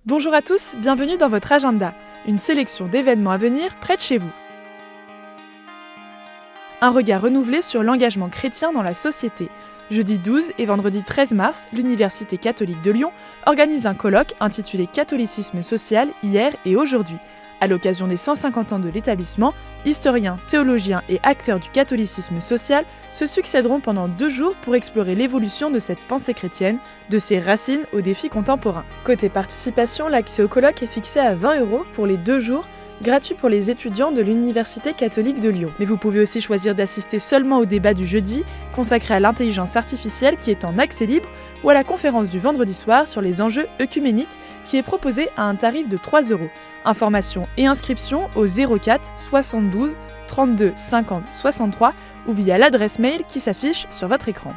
Bonjour à tous, bienvenue dans votre agenda, une sélection d'événements à venir près de chez vous. Un regard renouvelé sur l'engagement chrétien dans la société. Jeudi 12 et vendredi 13 mars, l'Université catholique de Lyon organise un colloque intitulé Catholicisme social hier et aujourd'hui. À l'occasion des 150 ans de l'établissement, historiens, théologiens et acteurs du catholicisme social se succéderont pendant 2 jours pour explorer l'évolution de cette pensée chrétienne, de ses racines aux défis contemporains. Côté participation, l'accès au colloque est fixé à 20 € pour les 2 jours, gratuit pour les étudiants de l'Université catholique de Lyon. Mais vous pouvez aussi choisir d'assister seulement au débat du jeudi, consacré à l'intelligence artificielle qui est en accès libre, ou à la conférence du vendredi soir sur les enjeux œcuméniques qui est proposée à un tarif de 3 €. Informations et inscriptions au 04 72 32 50 63 ou via l'adresse mail qui s'affiche sur votre écran.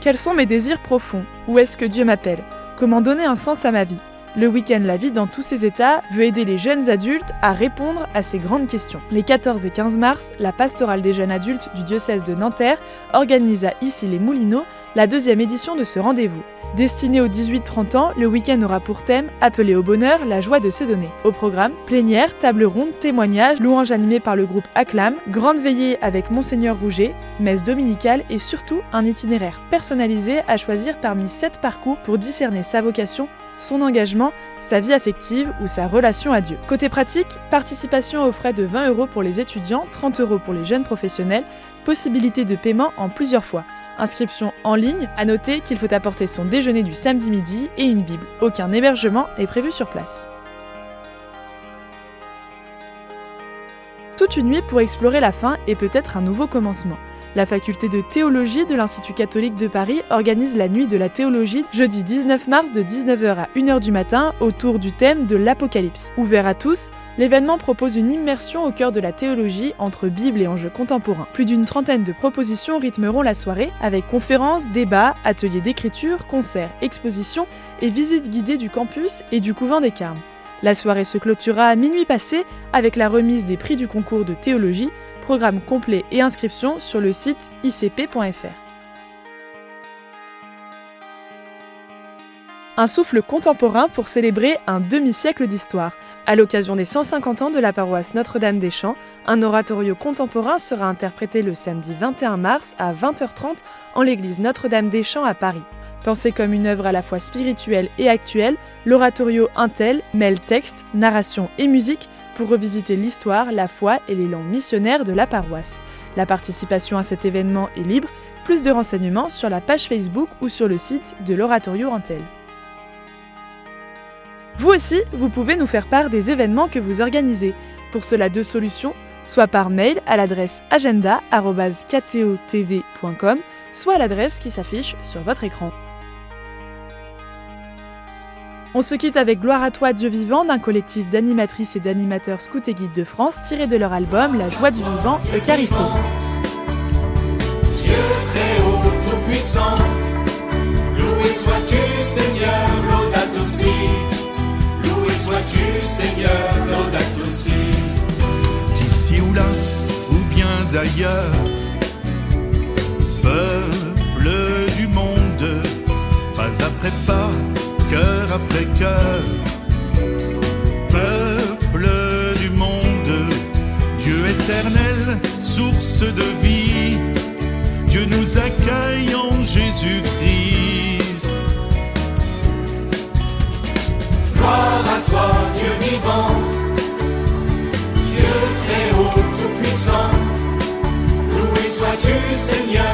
Quels sont mes désirs profonds? Où est-ce que Dieu m'appelle? Comment donner un sens à ma vie? Le week-end La vie dans tous ses états veut aider les jeunes adultes à répondre à ces grandes questions. Les 14 et 15 mars, la pastorale des jeunes adultes du diocèse de Nanterre organise à Issy-les-Moulineaux la 2e édition de ce rendez-vous. Destiné aux 18-30 ans, le week-end aura pour thème « Appeler au bonheur, la joie de se donner ». Au programme, plénière, table ronde, témoignages, louanges animées par le groupe Acclame, grande veillée avec Monseigneur Rouget, messe dominicale et surtout un itinéraire personnalisé à choisir parmi 7 parcours pour discerner sa vocation, son engagement, sa vie affective ou sa relation à Dieu. Côté pratique, participation aux frais de 20 € pour les étudiants, 30 € pour les jeunes professionnels, possibilité de paiement en plusieurs fois. Inscription en ligne, à noter qu'il faut apporter son déjeuner du samedi midi et une Bible. Aucun hébergement n'est prévu sur place. Toute une nuit pour explorer la fin et peut-être un nouveau commencement. La faculté de théologie de l'Institut catholique de Paris organise la nuit de la théologie jeudi 19 mars de 19 h à 1 h du matin autour du thème de l'Apocalypse. Ouvert à tous, l'événement propose une immersion au cœur de la théologie entre Bible et enjeux contemporains. Plus d'une trentaine de propositions rythmeront la soirée avec conférences, débats, ateliers d'écriture, concerts, expositions et visites guidées du campus et du couvent des Carmes. La soirée se clôturera à minuit passé avec la remise des prix du concours de théologie, programme complet et inscription sur le site icp.fr. Un souffle contemporain pour célébrer un demi-siècle d'histoire. À l'occasion des 150 ans de la paroisse Notre-Dame-des-Champs, un oratorio contemporain sera interprété le samedi 21 mars à 20h30 en l'église Notre-Dame-des-Champs à Paris. Pensé comme une œuvre à la fois spirituelle et actuelle, l'oratorio Intel mêle texte, narration et musique pour revisiter l'histoire, la foi et l'élan missionnaire de la paroisse. La participation à cet événement est libre, plus de renseignements sur la page Facebook ou sur le site de l'oratorio Intel. Vous aussi, vous pouvez nous faire part des événements que vous organisez. Pour cela, 2 solutions, soit par mail à l'adresse agenda@ktotv.com, soit à l'adresse qui s'affiche sur votre écran. On se quitte avec Gloire à toi, Dieu vivant, d'un collectif d'animatrices et d'animateurs scouts et guides de France, tiré de leur album La joie du vivant, Eucharisto. Dieu très haut, tout puissant, loué sois-tu Seigneur, Laudato si. Loué sois-tu Seigneur, Laudato si. D'ici ou là, ou bien d'ailleurs, peuple du monde, pas après pas, cœur après cœur, peuple du monde, Dieu éternel, source de vie, Dieu nous accueille en Jésus-Christ. Gloire à toi, Dieu vivant, Dieu très haut, tout puissant, loué sois-tu Seigneur,